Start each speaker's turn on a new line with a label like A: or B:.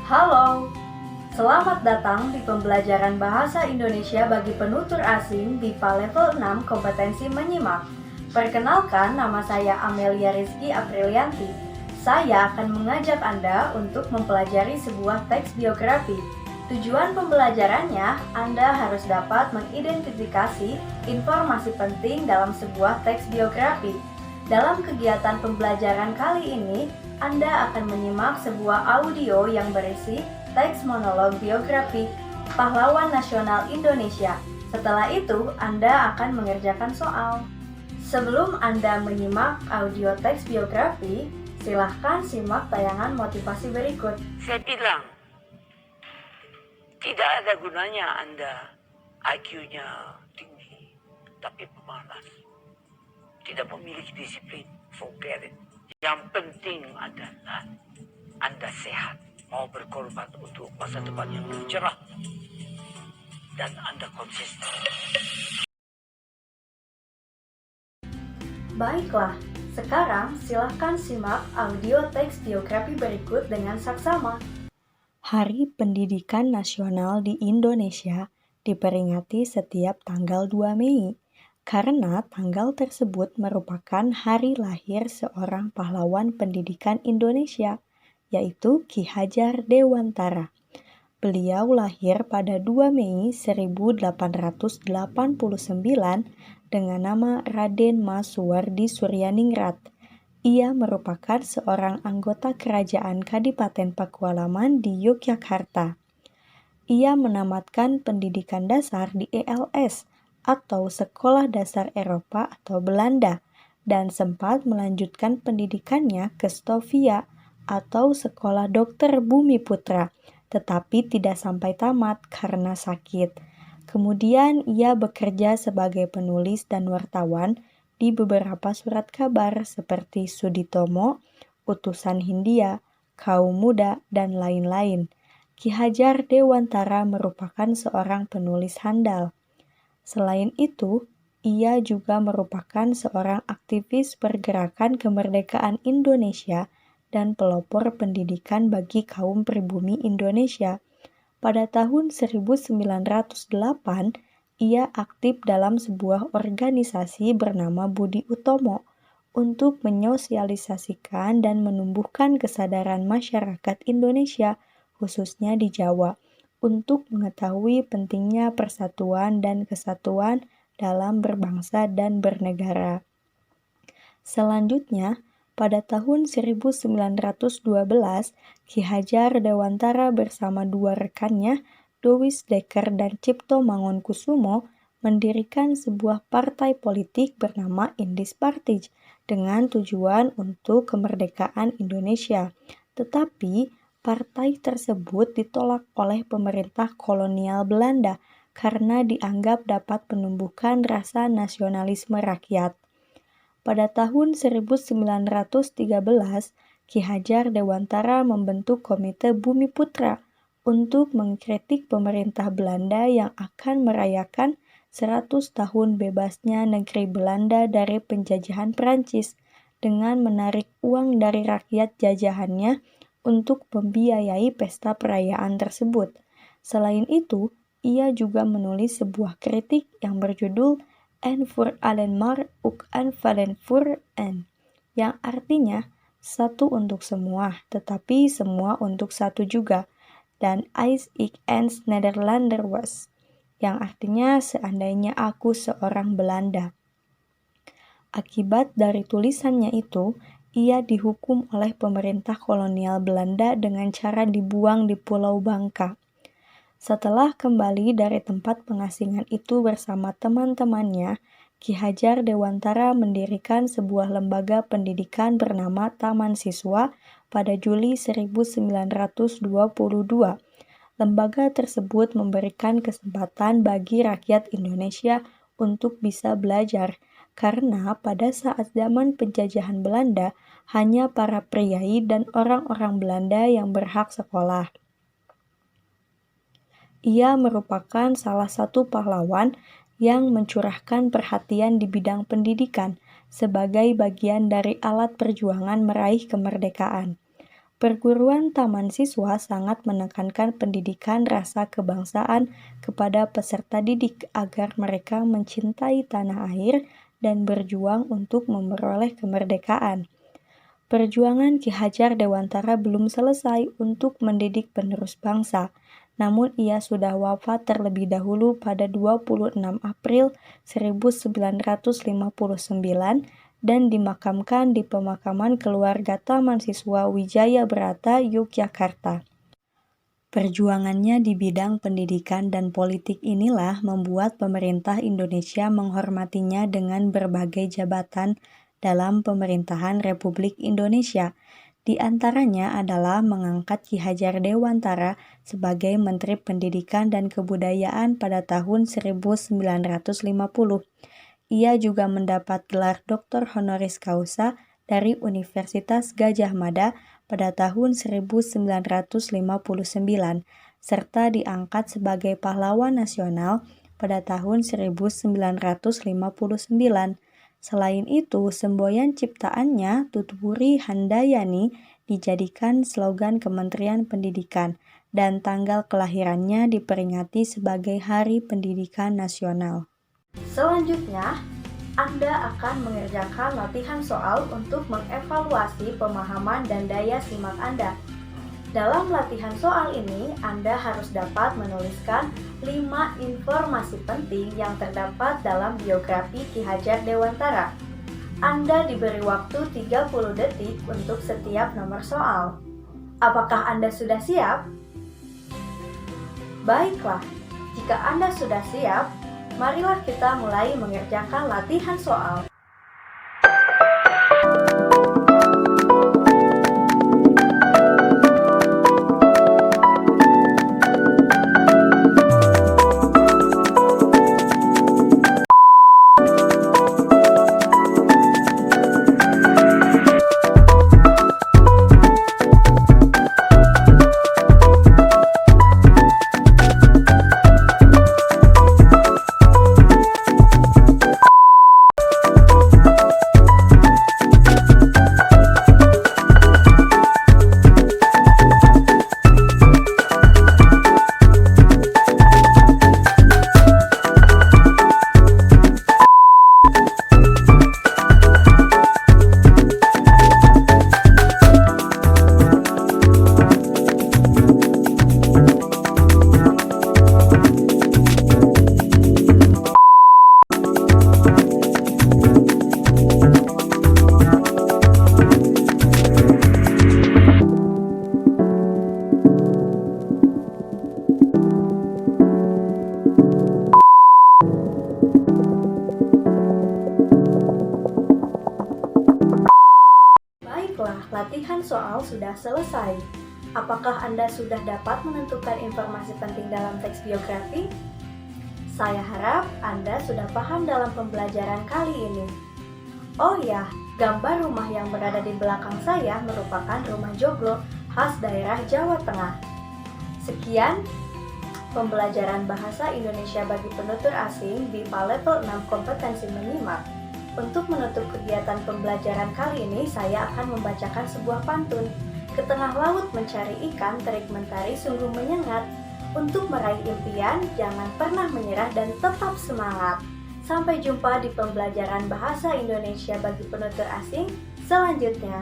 A: Halo, selamat datang di pembelajaran Bahasa Indonesia bagi penutur asing BIPA level 6 kompetensi menyimak. Perkenalkan, nama saya Amelia Rizky Aprilianti. Saya akan mengajak Anda untuk mempelajari sebuah teks biografi. Tujuan pembelajarannya, Anda harus dapat mengidentifikasi informasi penting dalam sebuah teks biografi. Dalam kegiatan pembelajaran kali ini, Anda akan menyimak sebuah audio yang berisi teks monolog biografi pahlawan nasional Indonesia. Setelah itu, Anda akan mengerjakan soal. Sebelum Anda menyimak audio teks biografi, silahkan simak tayangan motivasi berikut.
B: Saya bilang, tidak ada gunanya Anda IQ-nya tinggi, tapi pemalas. Tidak memiliki disiplin, forget it. Yang penting adalah Anda sehat, mau berkorban untuk masa depan yang lebih cerah, dan Anda konsisten.
A: Baiklah, sekarang silahkan simak audio teks biografi berikut dengan saksama.
C: Hari Pendidikan Nasional di Indonesia diperingati setiap tanggal 2 Mei karena tanggal tersebut merupakan hari lahir seorang pahlawan pendidikan Indonesia, yaitu Ki Hajar Dewantara. Beliau lahir pada 2 Mei 1889 dengan nama Raden Mas Suwardi Suryaningrat. Ia merupakan seorang anggota kerajaan Kadipaten Pakualaman di Yogyakarta. Ia menamatkan pendidikan dasar di ELS atau Sekolah Dasar Eropa atau Belanda dan sempat melanjutkan pendidikannya ke Stovia atau Sekolah Dokter Bumi Putra, tetapi tidak sampai tamat karena sakit. Kemudian ia bekerja sebagai penulis dan wartawan di beberapa surat kabar seperti Suditomo, Utusan Hindia, Kaum Muda, dan lain-lain. Ki Hajar Dewantara merupakan seorang penulis handal. Selain itu, ia juga merupakan seorang aktivis pergerakan kemerdekaan Indonesia dan pelopor pendidikan bagi kaum pribumi Indonesia. Pada tahun 1908, ia aktif dalam sebuah organisasi bernama Budi Utomo untuk menyosialisasikan dan menumbuhkan kesadaran masyarakat Indonesia, khususnya di Jawa, untuk mengetahui pentingnya persatuan dan kesatuan dalam berbangsa dan bernegara. Selanjutnya, pada tahun 1912, Ki Hajar Dewantara bersama dua rekannya, Dowis Dekker dan Cipto Mangunkusumo, mendirikan sebuah partai politik bernama Indis Party dengan tujuan untuk kemerdekaan Indonesia. Tetapi, partai tersebut ditolak oleh pemerintah kolonial Belanda karena dianggap dapat menumbuhkan rasa nasionalisme rakyat. Pada tahun 1913, Ki Hajar Dewantara membentuk Komite Bumi Putra untuk mengkritik pemerintah Belanda yang akan merayakan 100 tahun bebasnya negeri Belanda dari penjajahan Prancis dengan menarik uang dari rakyat jajahannya untuk membiayai pesta perayaan tersebut. Selain itu, ia juga menulis sebuah kritik yang berjudul En voor allen maar ook en valen voor en, yang artinya satu untuk semua, tetapi semua untuk satu juga, dan Als ik eens Nederlander was, yang artinya seandainya aku seorang Belanda. Akibat dari tulisannya itu, ia dihukum oleh pemerintah kolonial Belanda dengan cara dibuang di Pulau Bangka. Setelah kembali dari tempat pengasingan itu bersama teman-temannya, Ki Hajar Dewantara mendirikan sebuah lembaga pendidikan bernama Taman Siswa pada Juli 1922. Lembaga tersebut memberikan kesempatan bagi rakyat Indonesia untuk bisa belajar, karena pada saat zaman penjajahan Belanda, hanya para priai dan orang-orang Belanda yang berhak sekolah. Ia merupakan salah satu pahlawan yang mencurahkan perhatian di bidang pendidikan sebagai bagian dari alat perjuangan meraih kemerdekaan. Perguruan taman siswa sangat menekankan pendidikan rasa kebangsaan kepada peserta didik agar mereka mencintai tanah air dan berjuang untuk memperoleh kemerdekaan. Perjuangan Ki Hajar Dewantara belum selesai untuk mendidik penerus bangsa, namun ia sudah wafat terlebih dahulu pada 26 April 1959 dan dimakamkan di pemakaman keluarga Taman Siswa Wijaya Brata, Yogyakarta. Perjuangannya di bidang pendidikan dan politik inilah membuat pemerintah Indonesia menghormatinya dengan berbagai jabatan dalam pemerintahan Republik Indonesia. Di antaranya adalah mengangkat Ki Hajar Dewantara sebagai Menteri Pendidikan dan Kebudayaan pada tahun 1950. Ia juga mendapat gelar Doktor Honoris Causa dari Universitas Gadjah Mada pada tahun 1959, serta diangkat sebagai pahlawan nasional pada tahun 1959. Selain itu, semboyan ciptaannya Tutwuri Handayani dijadikan slogan Kementerian Pendidikan dan tanggal kelahirannya diperingati sebagai Hari Pendidikan Nasional.
A: Selanjutnya, Anda akan mengerjakan latihan soal untuk mengevaluasi pemahaman dan daya simak Anda. Dalam latihan soal ini, Anda harus dapat menuliskan 5 informasi penting yang terdapat dalam biografi Ki Hajar Dewantara. Anda diberi waktu 30 detik untuk setiap nomor soal. Apakah Anda sudah siap? Baiklah, jika Anda sudah siap, marilah kita mulai mengerjakan latihan soal. Latihan soal sudah selesai. Apakah Anda sudah dapat menentukan informasi penting dalam teks biografi? Saya harap Anda sudah paham dalam pembelajaran kali ini. Oh ya, gambar rumah yang berada di belakang saya merupakan rumah joglo khas daerah Jawa Tengah. Sekian pembelajaran bahasa Indonesia bagi penutur asing BIPA level 6 kompetensi menyimak. Untuk menutup kegiatan pembelajaran kali ini, saya akan membacakan sebuah pantun. Ke tengah laut mencari ikan, terik mentari sungguh menyengat. Untuk meraih impian, jangan pernah menyerah dan tetap semangat. Sampai jumpa di pembelajaran bahasa Indonesia bagi penutur asing selanjutnya.